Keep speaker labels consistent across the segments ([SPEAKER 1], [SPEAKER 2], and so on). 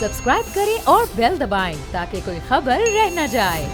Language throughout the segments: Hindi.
[SPEAKER 1] सब्सक्राइब करें और बेल दबाएं ताकि कोई खबर रह न जाए।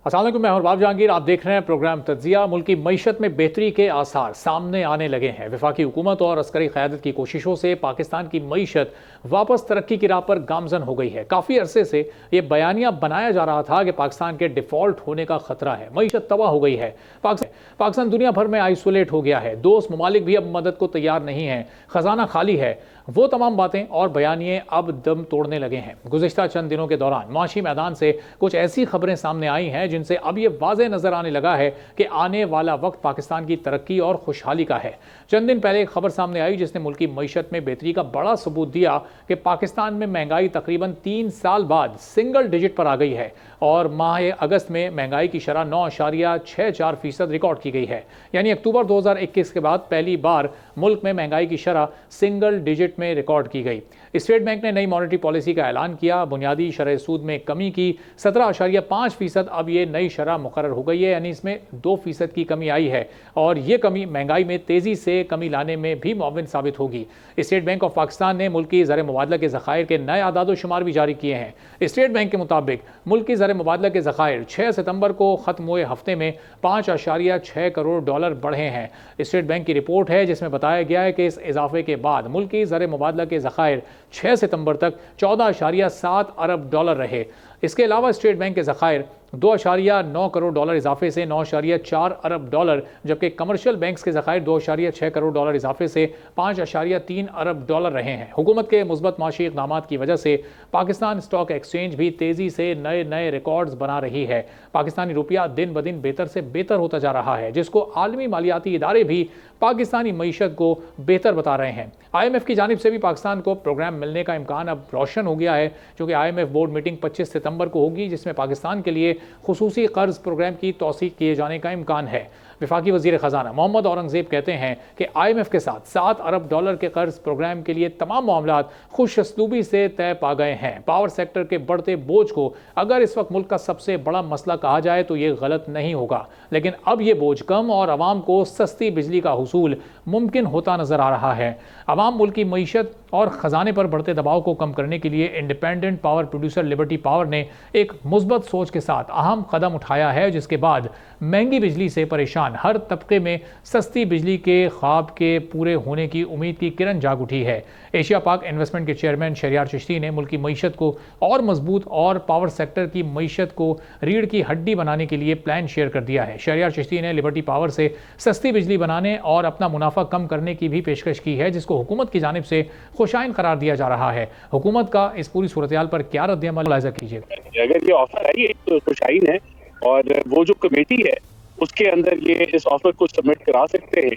[SPEAKER 2] अस्सलाम वालेकुम, मैं हूं बाब जहांगीर। आप देख रहे हैं प्रोग्राम तज्जिया। मुल्क की मईशत में बेहतरी के आसार सामने आने लगे हैं। वफाकी हुकूमत और अस्करी क़यादत की कोशिशों से पाकिस्तान की मईशत वापस तरक्की की राह पर गामजन हो गई है। काफ़ी अरसे से ये बयानिया बनाया जा रहा था कि पाकिस्तान के डिफ़ॉल्ट होने का खतरा है, मईशत तबाह हो गई है, पाकिस्तान दुनिया भर में आइसोलेट हो गया है, दोस्त ममालिक भी अब मदद को तैयार नहीं है, ख़जाना खाली है। वो तमाम बातें और बयानिए अब दम तोड़ने लगे हैं। गुज़िश्ता चंद दिनों के दौरान माशी मैदान से कुछ ऐसी खबरें सामने आई हैं जिनसे अब ये वाज़ेह नज़र आने लगा है कि आने वाला वक्त पाकिस्तान की तरक्की और खुशहाली का है। चंद दिन पहले एक खबर सामने आई जिसने मुल्क की मईशत में बेहतरी का बड़ा सबूत दिया कि पाकिस्तान में महंगाई तकरीबन 3 साल बाद सिंगल डिजिट पर आ गई है और माह अगस्त में महंगाई की शरह 9.64% रिकॉर्ड की गई है। यानी अक्टूबर 2021 के बाद पहली बार मुल्क में महंगाई की शरह सिंगल डिजिट में रिकॉर्ड की गई। स्टेट बैंक ने नई मॉनेटरी पॉलिसी का ऐलान किया, बुनियादी शरह सूद में कमी की 17.5%। अब ये नई शरह मुकर्रर हो गई है, यानी इसमें 2% की कमी आई है और ये कमी महंगाई में तेज़ी से कमी लाने में भी मुआविन साबित होगी। स्टेट बैंक ऑफ पाकिस्तान ने मुल्क की ज़र मुबादला के ज़खायर के नए आदाद शुमार भी जारी किए हैं। स्टेट बैंक के मुताबिक मुल्क की ज़र मुबादला के ज़खायर 6 सितंबर को ख़त्म हुए हफ्ते में $5.6 करोड़ बढ़े हैं। स्टेट बैंक की रिपोर्ट है जिसमें बताया गया है कि इस इजाफे के बाद मुल्क की ज़र मुबादला के ज़खायर 6 सितंबर तक $14.7 अरब रहे। इसके अलावा स्टेट बैंक के ज़खायर $2.9 करोड़ इजाफे से $9.4 अरब, जबकि कमर्शियल बैंक्स के ज़खायर $2.6 करोड़ इजाफे से $5.3 अरब रहे हैं। हुकूमत के मुस्बत माशी इक़दाम की वजह से पाकिस्तान स्टॉक एक्सचेंज भी तेज़ी से नए नए रिकॉर्ड्स बना रही है। पाकिस्तानी रुपया दिन ब दिन बेहतर से बेहतर होता जा रहा है, जिसको आलमी मालियाती इदारे भी पाकिस्तानी मईशत को बेहतर बता रहे हैं। IMF की जानिब से भी पाकिस्तान को प्रोग्राम मिलने का इम्कान अब रोशन हो गया है, क्योंकि IMF बोर्ड मीटिंग 25 सितंबर को होगी जिसमें पाकिस्तान के लिए खुसूसी कर्ज प्रोग्राम की तौसीक किए जाने का इम्कान है। वफाकी वज़ीर ख़जाना मोहम्मद औरंगज़ेब कहते हैं कि IMF के साथ $7 अरब के कर्ज प्रोग्राम के लिए तमाम मामलात खुशअस्लूबी से तय पा गए हैं। पावर सेक्टर के बढ़ते बोझ को अगर इस वक्त मुल्क का सबसे बड़ा मसला कहा जाए तो ये गलत नहीं होगा, लेकिन अब ये बोझ कम और आवाम को सस्ती बिजली का हुसूल मुमकिन होता नजर आ रहा है। आवाम मुल्क की मईशत और ख़जाने पर बढ़ते दबाव को कम करने के लिए independent power producer liberty power ने एक मुस्बत सोच के साथ अहम कदम उठाया है, जिसके बाद महंगी बिजली से परेशान हर तबके में सस्ती बिजली के ख्वाब के पूरे होने की उम्मीद की किरण जाग उठी है। एशिया पाक इन्वेस्टमेंट के चेयरमैन शहरियार चिश्ती ने मुल्क की मईशत को और मजबूत और पावर सेक्टर की मईशत को रीढ़ की हड्डी बनाने के लिए प्लान शेयर कर दिया है। शहरियार चिश्ती ने लिबर्टी पावर से सस्ती बिजली बनाने और अपना मुनाफा कम करने की भी पेशकश की है, जिसको हुकूमत की जानिब से खुशाइन करार दिया जा रहा है। हुकूमत का इस पूरी सूरत पर क्या रद्द-ए-अमल मुलाहिजा कीजिए।
[SPEAKER 3] अगर ये ऑफर आई है तो खुशाइन है और वो जो कमेटी है उसके अंदर ये इस ऑफर को सबमिट करा सकते हैं,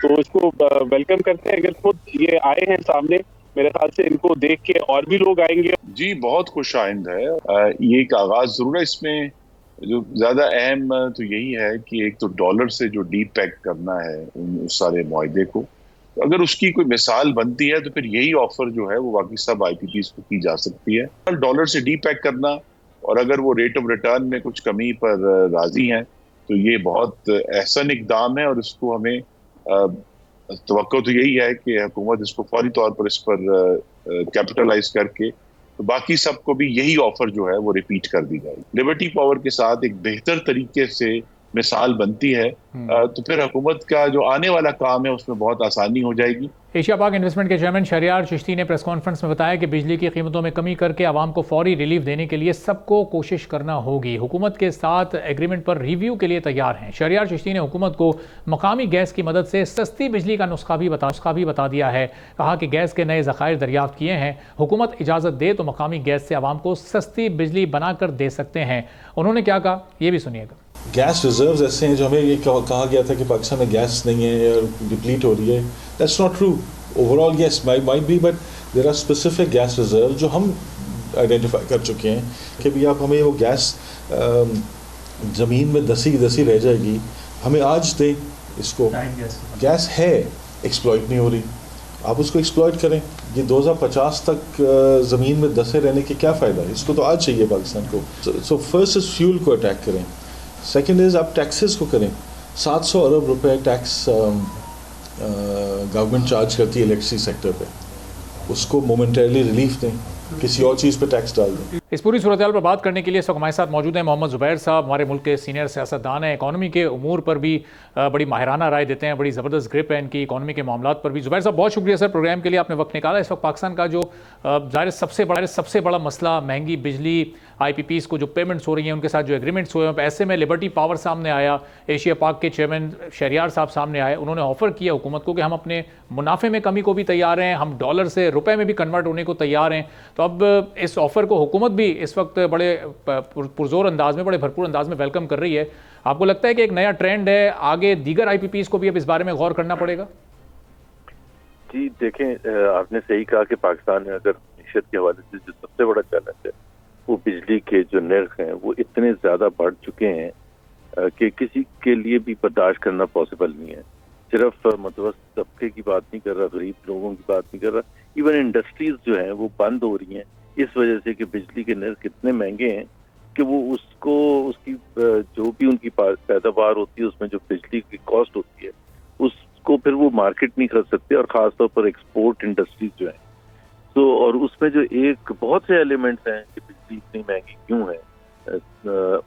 [SPEAKER 3] तो इसको वेलकम करते हैं। अगर खुद ये आए हैं सामने, मेरे ख्याल से इनको देख के और भी लोग आएंगे।
[SPEAKER 4] जी, बहुत खुशाइंद है। ये एक आगाज जरूर है। इसमें जो ज्यादा अहम तो यही है कि एक तो डॉलर से जो डी पैक करना है उस सारे मुआहदे को, अगर उसकी कोई मिसाल बनती है तो फिर यही ऑफर जो है वो बाकी सब IPPs को की जा सकती है। डॉलर से डी पैक करना, और अगर वो रेट ऑफ रिटर्न में कुछ कमी पर राजी हैं तो ये बहुत अहसन इकदाम है और इसको हमें तवक्को तो यही है कि हुकूमत इसको फौरी तौर पर इस पर कैपिटलाइज करके तो बाकी सबको भी यही ऑफर जो है वो रिपीट कर दी जाए। लिबर्टी पावर के साथ एक बेहतर तरीके से मिसाल बनती है तो फिर हुकूमत का जो आने वाला काम है उसमें बहुत आसानी हो जाएगी।
[SPEAKER 2] एशिया पाक इन्वेस्टमेंट के चेयरमैन शहरियार चिश्ती ने प्रेस कॉन्फ्रेंस में बताया कि बिजली की कीमतों में कमी करके आवाम को फौरी रिलीफ देने के लिए सबको कोशिश करना होगी। हुकूमत के साथ एग्रीमेंट पर रिव्यू के लिए तैयार हैं। शहरियार चिश्ती ने हुकूमत को मकामी गैस की मदद से सस्ती बिजली का नुस्खा भी बता दिया है। कहा कि गैस के नए ज़खायर दरियाफ्त किए हैं, हुकूमत इजाज़त दे तो मकामी गैस से आवाम को सस्ती बिजली बनाकर दे सकते हैं। उन्होंने क्या कहा, ये भी सुनिएगा।
[SPEAKER 5] गैस रिजर्व्स ऐसे हैं जो हमें ये कहा गया था कि पाकिस्तान में गैस नहीं है और डिप्लीट हो रही है। That's not true. Overall yes might be, but there are specific gas reserve जो हम आइडेंटिफाई कर चुके हैं कि भी आप हमें वो गैस ज़मीन में दसी रह जाएगी, हमें आज दें इसको। गैस है, एक्सप्लॉइट नहीं हो रही। आप उसको एक्सप्लॉइट करें। ये 2050 तक ज़मीन में धंसे रहने के क्या फ़ायदा है? इसको तो आज चाहिए पाकिस्तान को। सो फर्स्ट इज़ फ्यूल को अटैक करें, सेकंड इज़ आप टैक्सेस को करें। 700 अरब रुपए टैक्स गवर्नमेंट चार्ज करती है इलेक्ट्रिसिटी सेक्टर पे, उसको मोमेंटरली रिलीफ दें, किसी और चीज़ पे टैक्स डाल दें।
[SPEAKER 2] इस पूरी सूरत हाल पर बात करने के लिए इस वक्त हमारे साथ मौजूद हैं मोहम्मद ज़ुबैर साहब। हमारे मुल्क के सीनियर सियासतदान हैं, इकॉनमी के उमूर पर भी बड़ी माहिराना राय देते हैं, बड़ी ज़बरदस्त ग्रिप है इनकी इकॉनमी के मामलात पर भी। ज़ुबैर साहब बहुत शुक्रिया सर, प्रोग्राम के लिए आपने वक्त निकाला। इस वक्त पाकिस्तान का जो ज़ाहिर सबसे बड़ा मसला महंगी बिजली, IPPs को जो पेमेंट्स हो रही हैं उनके साथ जो एग्रीमेंट्स हुए हैं, ऐसे में लिबर्टी पावर सामने आया, एशिया पाक के चेयरमैन शहरियार साहब सामने आए, उन्होंने ऑफर किया हुकूमत को कि हम अपने मुनाफे में कमी को भी तैयार हैं, हम डॉलर से रुपए में भी कन्वर्ट होने को तैयार हैं। तो अब इस ऑफर को हुकूमत भी इस वक्त बड़े पुरजोर अंदाज में, बड़े भरपूर अंदाज में वेलकम कर रही है। आपको लगता है कि एक नया ट्रेंड है, आगे दीगर IPPs को भी अब इस बारे में गौर करना पड़ेगा?
[SPEAKER 6] जी देखें, आपने सही कहा कि पाकिस्तान में अगर मीशत के हवाले से जो सबसे बड़ा चैलेंज है वो बिजली के जो नर्ख हैं वो इतने ज़्यादा बढ़ चुके हैं कि किसी के लिए भी बर्दाश्त करना पॉसिबल नहीं है। सिर्फ मतवस्त तबके की बात नहीं कर रहा, गरीब लोगों की बात नहीं कर रहा, इवन इंडस्ट्रीज जो हैं वो बंद हो रही हैं इस वजह से कि बिजली के नर्ख इतने महंगे हैं कि वो उसकी जो भी उनकी पैदावार होती है उसमें जो बिजली की कॉस्ट होती है उसको फिर वो मार्केट नहीं कर सकते, और ख़ासतौर पर एक्सपोर्ट इंडस्ट्रीज जो हैं। तो और उसमें जो एक बहुत से एलिमेंट्स हैं कि बिजली इतनी महंगी क्यों है,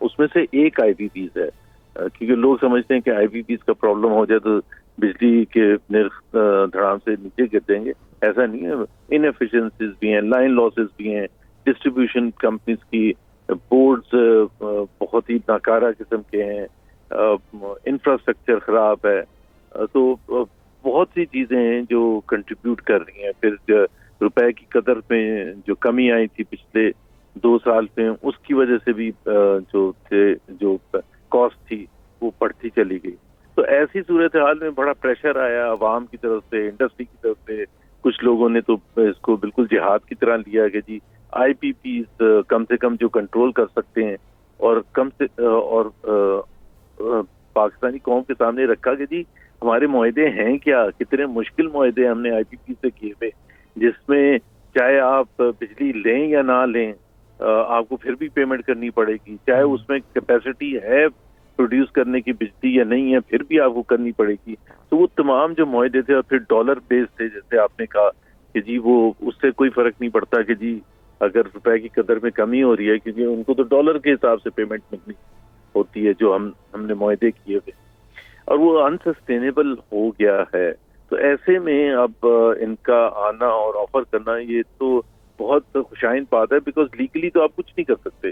[SPEAKER 6] उसमें से एक IPPs है, क्योंकि लोग समझते हैं कि IPPs का प्रॉब्लम हो जाए तो बिजली के निर्ख धड़ाम से नीचे गिर देंगे। ऐसा नहीं है, इनएफिशिएंसीज भी हैं, लाइन लॉसेस भी हैं, डिस्ट्रीब्यूशन कंपनीज की बोर्ड्स बहुत ही नाकारा किस्म के हैं, इंफ्रास्ट्रक्चर खराब है, तो बहुत सी चीजें हैं जो कंट्रीब्यूट कर रही हैं। फिर रुपए की कदर में जो कमी आई थी पिछले 2 साल में, उसकी वजह से भी जो कॉस्ट थी वो बढ़ती चली गई। तो ऐसी सूरत हाल में बड़ा प्रेशर आया अवाम की तरफ से, इंडस्ट्री की तरफ से। कुछ लोगों ने तो इसको बिल्कुल जिहाद की तरह लिया कि जी IPPs कम से कम जो कंट्रोल कर सकते हैं, और पाकिस्तानी कौम के सामने रखा कि जी हमारे मुआहदे हैं क्या, कितने मुश्किल मुआहदे हमने IPP से किए हुए, जिसमें चाहे आप बिजली लें या ना लें आपको फिर भी पेमेंट करनी पड़ेगी, चाहे उसमें कैपेसिटी है प्रोड्यूस करने की बिजली या नहीं है फिर भी आपको करनी पड़ेगी। तो वो तमाम जो मुआहदे थे और फिर डॉलर बेस्ड थे, जैसे आपने कहा कि जी वो उससे कोई फर्क नहीं पड़ता कि जी अगर रुपए की कदर में कमी हो रही है, क्योंकि उनको तो डॉलर के हिसाब से पेमेंट मिलनी होती है जो हमने मुआहदे किए हुए, और वो अनसस्टेनेबल हो गया है। तो ऐसे में अब इनका आना और ऑफर करना ये तो बहुत खुशाइन बात है, बिकॉज लीगली तो आप कुछ नहीं कर सकते।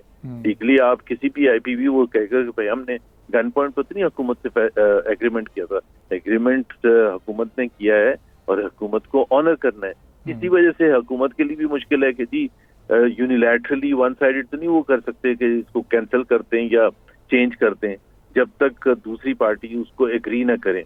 [SPEAKER 6] लीगली आप किसी भी IPP वो कहेगा कि भाई हमने गन पॉइंट पर तो नहीं हुकूमत से एग्रीमेंट किया था, एग्रीमेंट हुकूमत ने किया है और हुकूमत को ऑनर करना है। इसी वजह से हुकूमत के लिए भी मुश्किल है कि जी यूनिलैटरली वन साइडेड तो नहीं वो कर सकते कि इसको कैंसिल करते हैं या चेंज करते हैं जब तक दूसरी पार्टी उसको एग्री ना करें।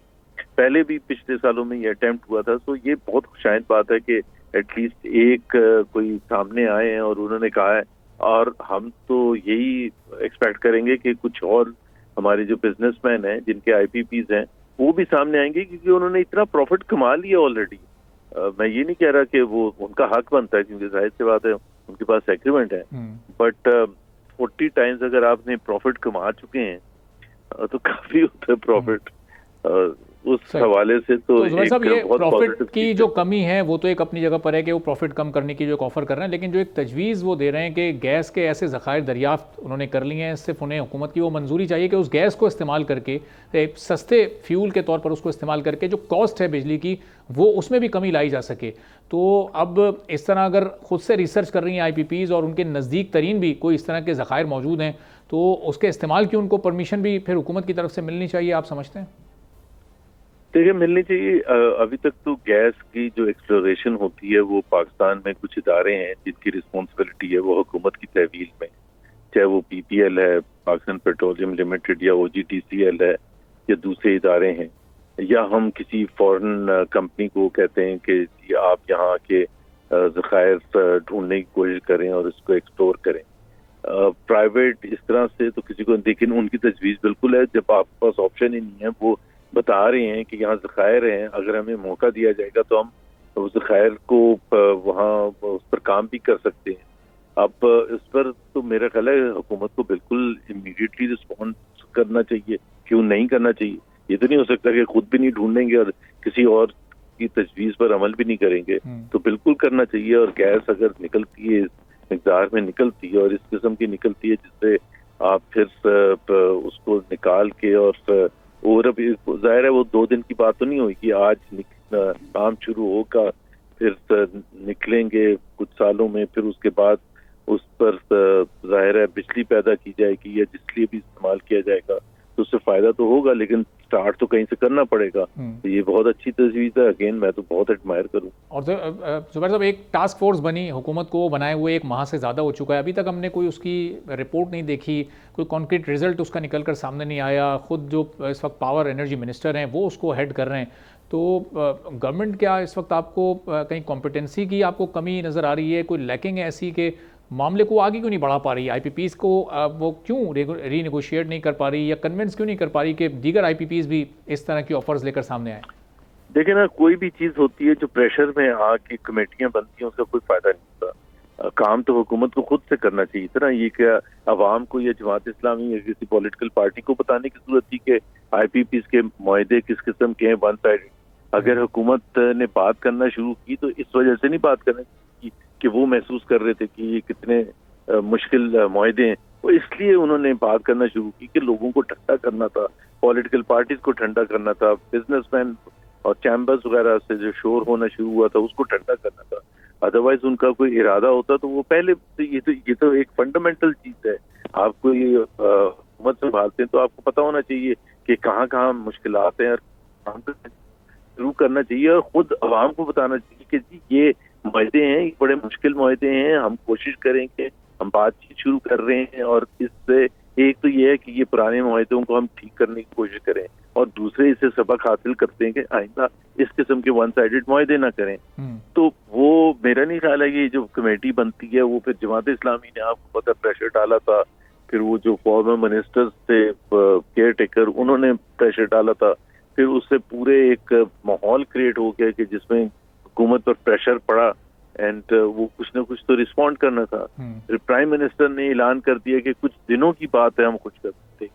[SPEAKER 6] पहले भी पिछले सालों में ये अटेम्प्ट हुआ था, तो ये बहुत खुशाइन बात है कि एटलीस्ट एक कोई सामने आए हैं और उन्होंने कहा है, और हम तो यही एक्सपेक्ट करेंगे कि कुछ और हमारे जो बिजनेसमैन हैं जिनके IPPs हैं वो भी सामने आएंगे, क्योंकि उन्होंने इतना प्रॉफिट कमा लिया ऑलरेडी। मैं ये नहीं कह रहा कि वो उनका हक बनता है, क्योंकि जाहिर सी बात है उनके पास एग्रीमेंट है, बट 40 टाइम्स अगर आपने प्रॉफिट कमा चुके हैं तो काफी होता है प्रॉफिट। उस हवाले से तो
[SPEAKER 2] साहब ये प्रॉफिट की जो कमी है वो तो एक अपनी जगह पर है कि वो प्रॉफिट कम करने की जो एक ऑफर कर रहे हैं, लेकिन जो एक तजवीज़ वो दे रहे हैं कि गैस के ऐसे ज़खायर दरियाफ्त उन्होंने कर लिए हैं, सिर्फ उन्हें हुकूमत की वो मंजूरी चाहिए कि उस गैस को इस्तेमाल करके सस्ते फ्यूल के तौर पर उसको इस्तेमाल करके जो कॉस्ट है बिजली की वो उसमें भी कमी लाई जा सके। तो अब इस तरह अगर खुद से रिसर्च कर रही हैं IPPs और उनके नज़दीक तरीन भी कोई इस तरह के ज़खायर मौजूद हैं, तो उसके इस्तेमाल की उनको परमिशन भी फिर हुकूमत की तरफ से मिलनी चाहिए, आप समझते हैं?
[SPEAKER 6] देखिए मिलनी चाहिए। अभी तक तो गैस की जो एक्सप्लोरेशन होती है वो पाकिस्तान में कुछ इदारे हैं जिनकी रिस्पॉन्सिबिलिटी है वो हुकूमत की तहवील में, चाहे वो PPL है, पाकिस्तान पेट्रोलियम लिमिटेड, या OGTCL है, या दूसरे इदारे हैं, या हम किसी फॉरेन कंपनी को कहते हैं कि आप यहाँ के ज़खायर ढूंढने की कोशिश करें और इसको एक्सप्लोर करें। प्राइवेट इस तरह से तो किसी को, लेकिन उनकी तजवीज़ बिल्कुल है, जब आपके पास ऑप्शन ही नहीं है, वो बता रहे हैं कि यहाँ ज़खायर हैं, अगर हमें मौका दिया जाएगा तो हम उस खैर को वहाँ उस पर काम भी कर सकते हैं। अब इस पर तो मेरा ख्याल है हुकूमत को बिल्कुल इमीडिएटली रिस्पॉन्स करना चाहिए। क्यों नहीं करना चाहिए? ये तो नहीं हो सकता कि खुद भी नहीं ढूंढेंगे और किसी और की तजवीज़ पर अमल भी नहीं करेंगे। तो बिल्कुल करना चाहिए। और गैस अगर निकलती है, इस मिकदार में निकलती है और इस किस्म की निकलती है जिससे आप फिर उसको निकाल के और अभी जाहिर है वो 2 दिन की बात तो नहीं हुई कि आज काम शुरू होगा फिर निकलेंगे कुछ सालों में, फिर उसके बाद उस पर जाहिर है बिजली पैदा की जाएगी या जिस लिए भी इस्तेमाल किया जाएगा तो उससे फायदा तो होगा, लेकिन स्टार्ट तो कहीं से करना पड़ेगा। तो ये बहुत अच्छी तजवीज़ है। अगेन मैं तो बहुत एडमायर करूँ।
[SPEAKER 2] और जुबैर साहब, एक टास्क फोर्स बनी, हुकूमत को बनाए हुए 1 माह से ज़्यादा हो चुका है, अभी तक हमने कोई उसकी रिपोर्ट नहीं देखी, कोई कॉन्क्रीट रिजल्ट उसका निकल कर सामने नहीं आया। खुद जो इस वक्त पावर एनर्जी मिनिस्टर हैं वो उसको हेड कर रहे हैं। तो गवर्नमेंट क्या इस वक्त आपको कहीं कॉम्पिटेंसी की आपको कमी नज़र आ रही है? कोई लैकिंग है ऐसी के मामले को आगे क्यों नहीं बढ़ा पा रही? आईपीपीज़ को वो क्यों रीनेगोशिएट नहीं कर पा रही या कन्विंस क्यों नहीं कर पा रही कि दीगर आईपीपीज़ भी इस तरह की ऑफर्स लेकर सामने आए?
[SPEAKER 6] देखिए ना, कोई भी चीज होती है जो प्रेशर में आके कमेटियां बनती हैं उसका कोई फायदा नहीं होता। काम तो हुकूमत को खुद से करना चाहिए था ना। ये क्या अवाम को या जमात इस्लामी या किसी पॉलिटिकल पार्टी को बताने की जरूरत थी कि आईपीपीज़ के मुआहदे किस किस्म के हैं, वन साइडेड? अगर हुकूमत ने बात करना शुरू की तो इस वजह से नहीं बात करनी की कि वो महसूस कर रहे थे कि ये कितने मुश्किल मुआहदे हैं। वो इसलिए उन्होंने बात करना शुरू की कि लोगों को ठंडा करना था, पॉलिटिकल पार्टीज को ठंडा करना था, बिजनेसमैन और चैम्बर्स वगैरह से जो शोर होना शुरू हुआ था उसको ठंडा करना था। अदरवाइज उनका कोई इरादा होता तो वो पहले ये तो एक फंडामेंटल चीज है। आप कोई हुकूमत संभालते हैं तो आपको पता होना चाहिए कि कहाँ कहाँ मुश्किलात हैं और काम शुरू करना चाहिए और खुद अवाम को बताना चाहिए कि जी ये मुआहदे हैं, ये बड़े मुश्किल मुआहदे हैं, हम कोशिश करेंगे, हम बातचीत शुरू कर रहे हैं। और इससे एक तो ये है कि ये पुराने मुआहदों को हम ठीक करने की कोशिश करें और दूसरे इससे सबक हासिल करते हैं कि आइंदा इस किस्म के वन साइडेड मुआहदे ना करें। तो वो मेरा नहीं ख्याल है कि जो कमेटी बनती है वो फिर जमात इस्लामी ने आपको पता प्रेशर डाला था, फिर वो जो फॉर्मर मिनिस्टर्स थे केयर टेकर उन्होंने प्रेशर डाला था, फिर उससे पूरे एक माहौल क्रिएट हो गया कि जिसमें हुकूमत पर प्रेशर पड़ा एंड वो कुछ ना कुछ तो रिस्पॉन्ड करना था। फिर प्राइम मिनिस्टर ने ऐलान कर दिया कि कुछ दिनों की बात है, हम कुछ कर सकते।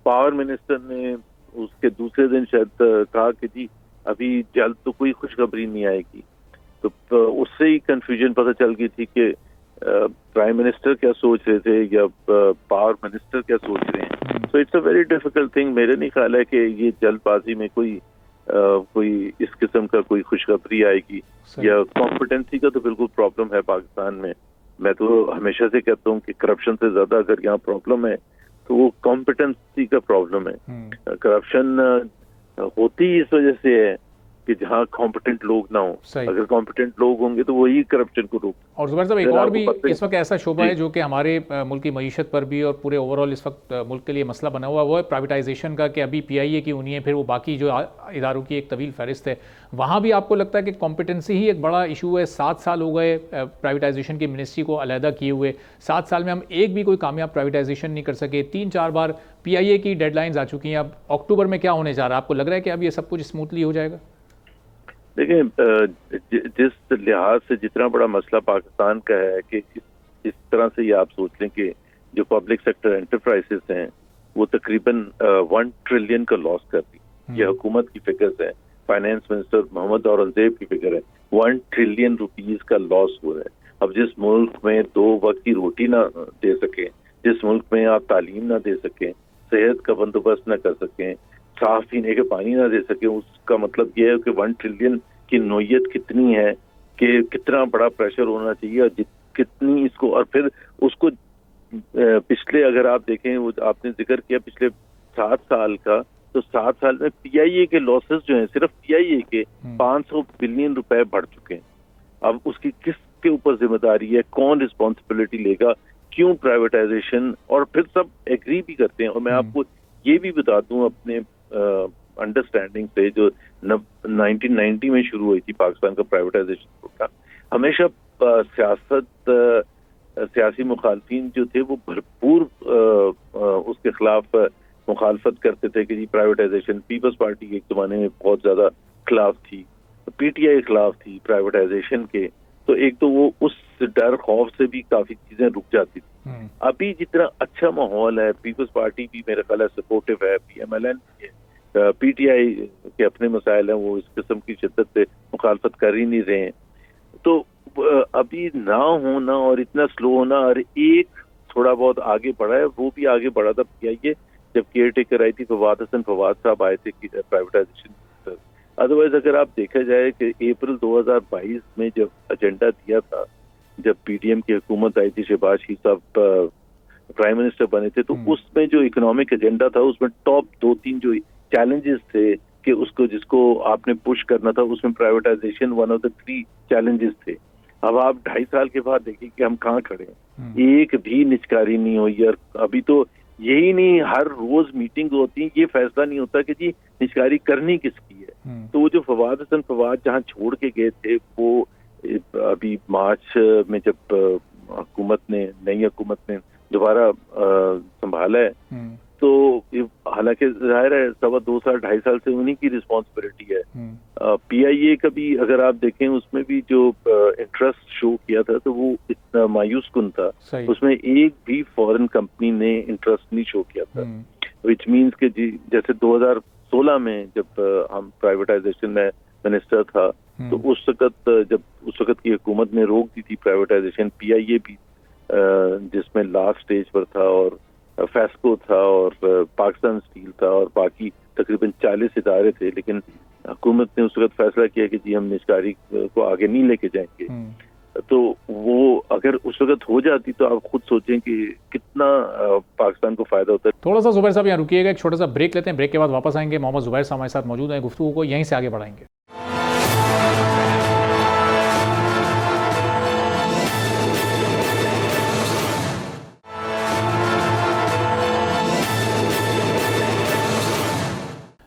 [SPEAKER 6] पावर मिनिस्टर ने उसके दूसरे दिन शायद कहा कि जी अभी जल्द तो कोई खुशखबरी नहीं आएगी। तो उससे ही कंफ्यूजन पता चल गई थी कि प्राइम मिनिस्टर क्या सोच रहे थे या पावर मिनिस्टर क्या सोच रहे हैं। So it's a very difficult thing. मेरे नहीं ख्याल है कि ये जल्दबाजी में कोई इस किस्म का कोई खुशखबरी आएगी या कॉम्पिटेंसी का तो बिल्कुल प्रॉब्लम है पाकिस्तान में। मैं तो हमेशा से कहता हूँ कि करप्शन से ज्यादा अगर यहाँ प्रॉब्लम है तो वो कॉम्पिटेंसी का प्रॉब्लम है। करप्शन होती इस वजह से है कि जहाँ कॉम्पिटेंट लोग ना हो। अगर कॉम्पिटेंट लोग होंगे तो वही करप्शन को रोक।
[SPEAKER 2] और जुबैर साहब, एक और भी इस वक्त ऐसा शोबा है जो कि हमारे मुल्क की मईशत पर भी और पूरे ओवरऑल इस वक्त मुल्क के लिए मसला बना हुआ, वो है प्राइवेटाइजेशन का। कि अभी PIA की उन्हीं है, फिर वो बाकी जो इदारों की एक तवील फहरिस्त है, वहाँ भी आपको लगता है कि कॉम्पिटेंसी ही एक बड़ा इशू है? 7 साल हो गए प्राइवेटाइजेशन की मिनिस्ट्री को अलहदा किए हुए, 7 साल में हम एक भी कोई कामयाब प्राइवेटाइजेशन नहीं कर सके। 3-4 बार PIA की डेडलाइंस आ चुकी हैं। अब अक्टूबर में क्या होने जा रहा है? आपको लग रहा है कि अब ये सब कुछ स्मूथली हो जाएगा?
[SPEAKER 6] देखिए, जिस लिहाज से जितना बड़ा मसला पाकिस्तान का है कि इस तरह से ये आप सोच लें कि जो पब्लिक सेक्टर एंटरप्राइजेस हैं वो तकरीबन 1 ट्रिलियन का लॉस कर दी। ये हुकूमत की फिगर्स हैं, फाइनेंस मिनिस्टर मोहम्मद औरंगजेब की फिगर है। 1 ट्रिलियन रुपीस का लॉस हो रहा है। अब जिस मुल्क में 2 वक्त की रोटी ना दे सकें, जिस मुल्क में आप तालीम ना दे सकें, सेहत का बंदोबस्त ना कर सकें, साफ पीने के पानी ना दे सके, उसका मतलब यह है कि 1 ट्रिलियन की नोयत कितनी है कि कितना बड़ा प्रेशर होना चाहिए और कितनी इसको। और फिर उसको पिछले अगर आप देखें, वो आपने जिक्र किया पिछले 7 साल का, तो 7 साल में PIA के लॉसेस जो हैं, सिर्फ PIA के 500 बिलियन रुपए बढ़ चुके हैं। अब उसकी किसके ऊपर जिम्मेदारी है? कौन रिस्पॉन्सिबिलिटी लेगा? क्यों प्राइवेटाइजेशन? और फिर सब एग्री भी करते हैं। और मैं आपको ये भी बता दूं अपने अंडरस्टैंडिंग से, जो 1990 में शुरू हुई थी पाकिस्तान का प्राइवेटाइजेशन प्रोग्राम, हमेशा सियासी मुखालफिन जो थे वो भरपूर उसके खिलाफ मुखालफत करते थे कि जी प्राइवेटाइजेशन। पीपल्स पार्टी एक जमाने में बहुत ज्यादा खिलाफ थी, पीटीआई के खिलाफ थी प्राइवेटाइजेशन के, तो एक तो वो उस डर खौफ से भी काफी चीजें रुक जाती थी। अभी जितना अच्छा माहौल है, पीपल्स पार्टी भी मेरा ख्याल है सपोर्टिव है, पीएमएलएन भी है, पीटीआई के अपने मसाइल हैं, वो इस किस्म की शिद्दत से मुखालफत कर ही नहीं रहे हैं। तो अभी ना होना और इतना स्लो होना, और एक थोड़ा बहुत आगे बढ़ा है, वो भी आगे बढ़ा था पीआईए जब केयर टेकर आई थी, फवाद हसन फवाद साहब आए थे प्राइवेटाइजेशन। अदरवाइज अगर आप देखा जाए कि अप्रैल 2022 में जब एजेंडा दिया था, जब पीडीएम की हुकूमत आई थी, शहबाज शरीफ साहब प्राइम मिनिस्टर बने थे, तो उसमें जो इकोनॉमिक एजेंडा था उसमें टॉप 2-3 जो चैलेंजेस थे कि उसको जिसको आपने पुश करना था, उसमें privatisation one of the 3 challenges थे। अब आप 2.5 साल के बाद देखिए कि हम कहाँ खड़े हैं, एक भी निचकारी नहीं हुई। और अभी तो यही नहीं, हर रोज मीटिंग होती है, ये फैसला नहीं होता कि जी निचकारी करनी किसकी है। तो वो जो फवाद हसन फवाद जहाँ छोड़ के गए थे, वो अभी मार्च में जब हुकूमत ने, नई हुकूमत ने दोबारा संभाला है, तो हालांकि जाहिर है 2.25 साल 2.5 साल से उन्हीं की रिस्पॉन्सिबिलिटी है। पीआईए का भी अगर आप देखें, उसमें भी जो इंटरेस्ट शो किया था तो वो इतना मायूस कुन था, उसमें एक भी फॉरेन कंपनी ने इंटरेस्ट नहीं शो किया था। विच मीन्स के जी जैसे 2016 में जब हम प्राइवेटाइजेशन में मिनिस्टर था, तो उस वक्त की हुकूमत ने रोक दी थी प्राइवेटाइजेशन। पीआईए भी जिसमें लास्ट स्टेज पर था, और फेस्को था, और पाकिस्तान स्टील था, और बाकी तकरीबन 40 इदारे थे, लेकिन हुकूमत ने उस वक्त फैसला किया कि जी हम निजकारी को आगे नहीं लेके जाएंगे। तो वो अगर उस वक्त हो जाती तो आप खुद सोचें कि कितना पाकिस्तान को फायदा होता है।
[SPEAKER 2] थोड़ा सा जुबैर साहब यहाँ रुकिएगा, एक छोटा सा ब्रेक लेते हैं, ब्रेक के बाद वापस आएंगे। मोहम्मद जुबैर साहब हमारे साथ मौजूद हैं, गुफ्तगू को यहीं से आगे बढ़ाएंगे।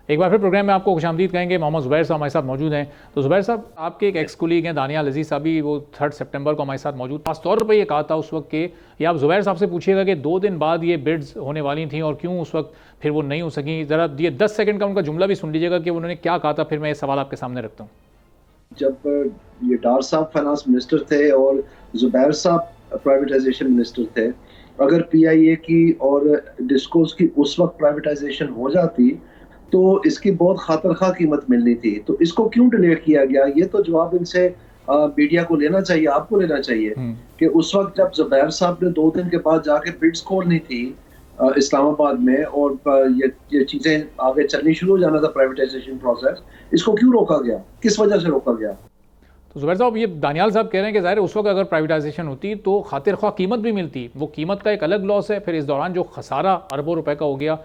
[SPEAKER 2] एक बार फिर प्रोग्राम में आपको खुशामदीद कहेंगे। मोहम्मद जुबैर साहब हमारे साथ मौजूद हैं। तो जुबैर साहब, आपके एक एक्स कुलीग हैं दानियाल अजीज साहब, भी वो 3 सितंबर को हमारे साथ मौजूद, खास तौर पर ये कहा था उस वक्त के, या आप जुबैर साहब से पूछिएगा कि 2 दिन बाद ये बिड्स होने वाली थी और क्यों उस वक्त फिर वो नहीं हो सकी। ज़रा ये 10 सेकंड का उनका जुमला भी सुन लीजिएगा कि उन्होंने क्या कहा था, फिर मैं ये सवाल आपके सामने रखता हूँ।
[SPEAKER 7] जब ये डार साहब फाइनेंस मिनिस्टर थे और जुबैर साहब प्राइवेटाइजेशन मिनिस्टर थे, अगर पीआईए की और डिस्कोस की उस वक्त प्राइवेटाइजेशन हो जाती तो इसकी बहुत खातरखा कीमत मिलनी थी। तो इसको क्यों डिले किया गया, ये तो जवाब इनसे मीडिया को लेना चाहिए, आपको लेना चाहिए कि उस वक्त जब जुबैर साहब ने 2 दिन के बाद जाके बिड्स खोलनी थी इस्लामाबाद में, और ये चीजें आगे चलनी शुरू हो जाना था प्राइवेटाइजेशन प्रोसेस, इसको क्यों रोका गया, किस वजह से रोका गया?
[SPEAKER 2] तो जुबैर साहब, ये दानियाल साहब कह रहे हैं कि ज़ाहिर उस वक्त अगर प्राइवेटाइजेशन होती तो खातिर ख्वाह कीमत भी मिलती, वो कीमत का एक अलग लॉस है, फिर इस दौरान जो खसारा अरबों रुपए का हो गया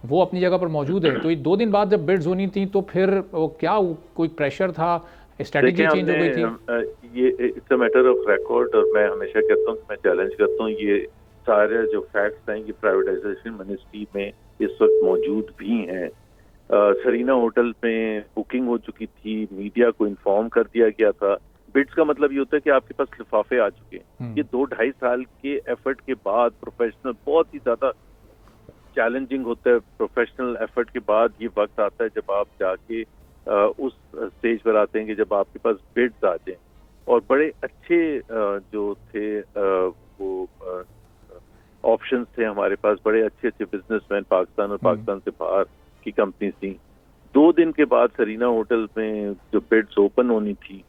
[SPEAKER 2] वो अपनी जगह पर मौजूद है। तो ये 2 दिन बाद जब बिड्स होनी थी तो फिर वो क्या कोई प्रेशर था, स्ट्रेटजी चेंज हो गई थी?
[SPEAKER 6] ये it's a matter of record, और मैं हमेशा कहता हूँ, मैं चैलेंज करता हूँ, ये सारे जो फैक्ट्स हैं ये प्राइवेटाइजेशन मिनिस्ट्री में इस वक्त मौजूद भी हैं। सरीना होटल में बुकिंग हो चुकी थी, मीडिया को इन्फॉर्म कर दिया गया था। बिड्स का मतलब ये होता है कि आपके पास लिफाफे आ चुके हैं। ये 2-2.5 साल के एफर्ट के बाद प्रोफेशनल, बहुत ही ज्यादा चैलेंजिंग होता है, प्रोफेशनल एफर्ट के बाद ये वक्त आता है जब आप जाके उस स्टेज पर आते हैं कि जब आपके पास बिड्स आ जाए। और बड़े अच्छे जो थे वो ऑप्शंस थे हमारे पास, बड़े अच्छे बिजनेसमैन पाकिस्तान और पाकिस्तान से बाहर की कंपनी थी। 2 दिन के बाद सरीना होटल में जो बिड्स ओपन होनी थी,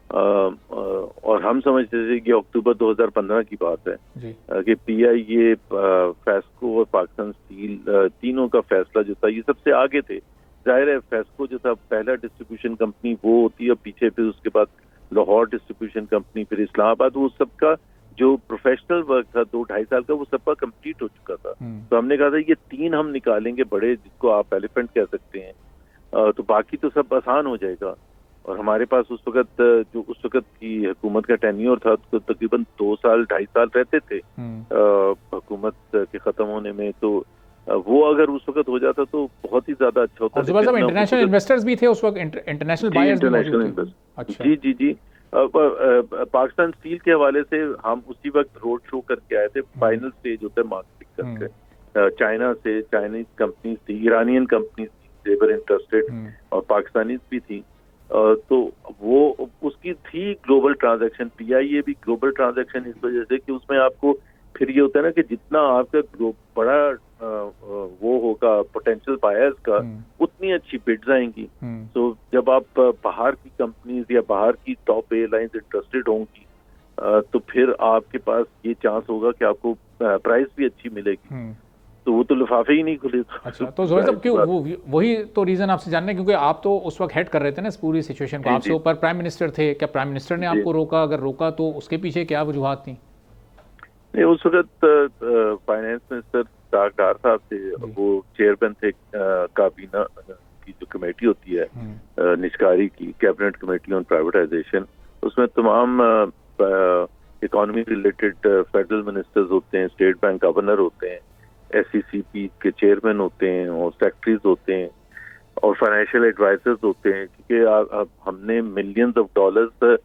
[SPEAKER 6] और हम समझते थे कि अक्टूबर 2015 की बात है कि पीआईए, फेस्को और पाकिस्तान स्टील तीनों का फैसला जो था ये सबसे आगे थे। जाहिर है फेस्को जो था पहला डिस्ट्रीब्यूशन कंपनी वो होती है, पीछे फिर उसके बाद लाहौर डिस्ट्रीब्यूशन कंपनी, फिर इस्लामाबाद, वो सबका जो प्रोफेशनल वर्क था 2-2.5 साल का वो सबका कंप्लीट हो चुका था। तो हमने कहा था ये 3 हम निकालेंगे बड़े, जिसको आप एलिफेंट कह सकते हैं, तो बाकी तो सब आसान हो जाएगा। और हमारे पास उस वक्त की हुकूमत का टेन्योर था तो तकरीबन 2 साल 2.5 साल रहते थे हुकूमत के खत्म होने में। तो वो अगर उस वक्त हो जाता तो बहुत ही ज्यादा अच्छा होता।
[SPEAKER 2] इंटरनेशनल इन्वेस्टर्स भी थे उस वक्त, इंटरनेशनल बायर्स भी मौजूद थे। अच्छा।
[SPEAKER 6] जी। पाकिस्तान स्टील के हवाले से हम उसी वक्त रोड शो करके आए थे। फाइनल स्टेज होता है मार्केटिंग करके, चाइना से चाइनीज कंपनीज थी, ईरानियन कंपनीज थी, दे वर इंटरेस्टेड, और पाकिस्तानी भी थी। तो वो उसकी थी ग्लोबल ट्रांजैक्शन, पीआईए भी ग्लोबल ट्रांजैक्शन इस वजह से कि उसमें आपको फिर ये होता है ना कि जितना आपका बड़ा वो होगा पोटेंशियल बायर्स का, उतनी अच्छी बिड्स आएंगी। तो जब आप बाहर की कंपनीज या बाहर की टॉप एयरलाइंस इंटरेस्टेड होंगी तो फिर आपके पास ये चांस होगा कि आपको प्राइस भी अच्छी मिलेगी। तो वो तो लिफाफे ही नहीं खुले।
[SPEAKER 2] अच्छा, तो ज़ोहैर साहब क्यों वही तो रीज़न आपसे जानना है, क्योंकि आप तो उस वक्त हेड कर रहे थे ना इस पूरी सिचुएशन को, आपसे ऊपर प्राइम मिनिस्टर थे, क्या प्राइम मिनिस्टर ने आपको रोका? अगर रोका तो उसके पीछे क्या वजूहात थी?
[SPEAKER 6] नहीं, उस वक्त फाइनेंस मिनिस्टर डार साहब थे, वो चेयरमैन थे काबीना की जो कमेटी होती है निष्कारी की, कैबिनेट कमेटी ऑन प्राइवेटाइजेशन। उसमें तमाम इकोनॉमी रिलेटेड फेडरल मिनिस्टर्स होते हैं, स्टेट बैंक गवर्नर होते हैं, SECP के चेयरमैन होते हैं और सेक्रेटरीज होते हैं और फाइनेंशियल एडवाइजर्स होते हैं, क्योंकि हमने millions of dollars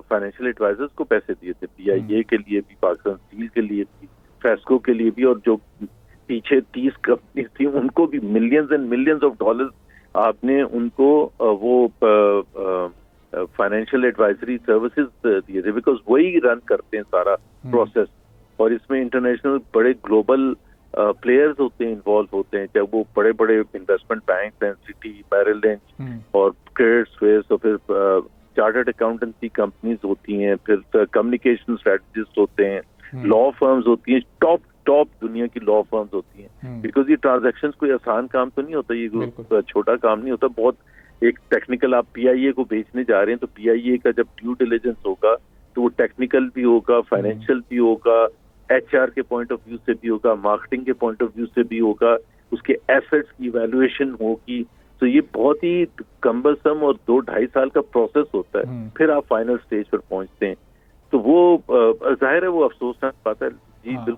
[SPEAKER 6] financial advisers को पैसे दिए थे, PIA के लिए भी, पाकिस्तान स्टील के लिए भी, फेस्को के लिए भी, और जो पीछे 30 कंपनीज थी उनको भी millions and millions of dollars आपने उनको वो फाइनेंशियल एडवाइजरी सर्विसेज दिए थे, बिकॉज वही रन करते हैं सारा प्रोसेस। और इसमें इंटरनेशनल बड़े ग्लोबल प्लेयर्स होते हैं, इन्वॉल्व होते हैं, चाहे वो बड़े बड़े इन्वेस्टमेंट बैंक हैं, सिटी, मैरिल लिंच और क्रेडिट स्विस, और फिर चार्टर्ड अकाउंटेंसी कंपनीज होती हैं, फिर कम्युनिकेशन स्ट्रेटजिस्ट होते हैं, लॉ फर्म्स होती हैं, टॉप दुनिया की लॉ फर्म्स होती हैं, बिकॉज ये ट्रांजैक्शंस कोई आसान काम तो नहीं होता, ये छोटा काम नहीं होता, बहुत एक टेक्निकल। आप PIA को बेचने जा रहे हैं तो PIA का जब ड्यू डिलिजेंस होगा तो वो टेक्निकल भी होगा, फाइनेंशियल भी होगा, HR के पॉइंट ऑफ व्यू से भी होगा, मार्केटिंग के पॉइंट ऑफ व्यू से भी होगा, उसके एसेट्स की वैल्यूएशन होगी। तो ये बहुत ही कम्बरसम और 2-2.5 साल का प्रोसेस होता है, फिर आप फाइनल स्टेज पर पहुंचते हैं। तो वो जाहिर है वो अफसोसनाक बात है जी। बिल्कुल।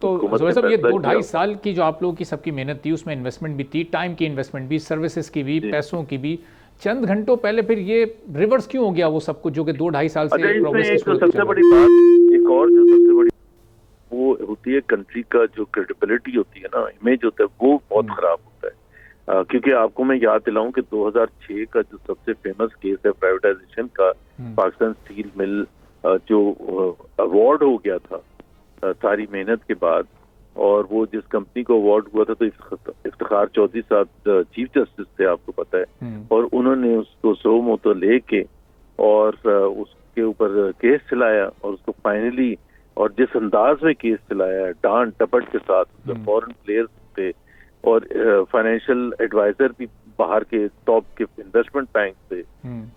[SPEAKER 2] तो ज़ोहैर साहब, ये 2-2.5 साल की जो आप लोगों की सबकी मेहनत थी, उसमें इन्वेस्टमेंट भी थी, टाइम की इन्वेस्टमेंट भी, सर्विसेज की भी, पैसों की भी, चंद घंटों पहले फिर ये रिवर्स क्यों हो गया वो सब कुछ जो कि 2-2.5 साल से प्रोग्रेस की सूरत में
[SPEAKER 6] सबसे बड़ी बात, एक और जो सबसे बड़ी वो होती है कंट्री का जो क्रेडिबिलिटी होती है ना, इमेज होता है, वो बहुत खराब होता है। क्योंकि आपको मैं याद दिलाऊं कि 2006 का जो सबसे फेमस केस है प्राइवेटाइजेशन का, पाकिस्तान स्टील मिल जो अवार्ड हो गया था सारी मेहनत के बाद, और वो जिस कंपनी को अवार्ड हुआ था तो इफ्तिखार चौधरी साहब चीफ जस्टिस थे, आपको पता है, और उन्होंने उसको सो मोतो लेके और उसके ऊपर केस चलाया, और उसको फाइनली, और जिस अंदाज में केस चलाया, डांट डपट के साथ, फॉरेन प्लेयर्स थे और फाइनेंशियल एडवाइजर भी बाहर के टॉप के इन्वेस्टमेंट बैंक थे,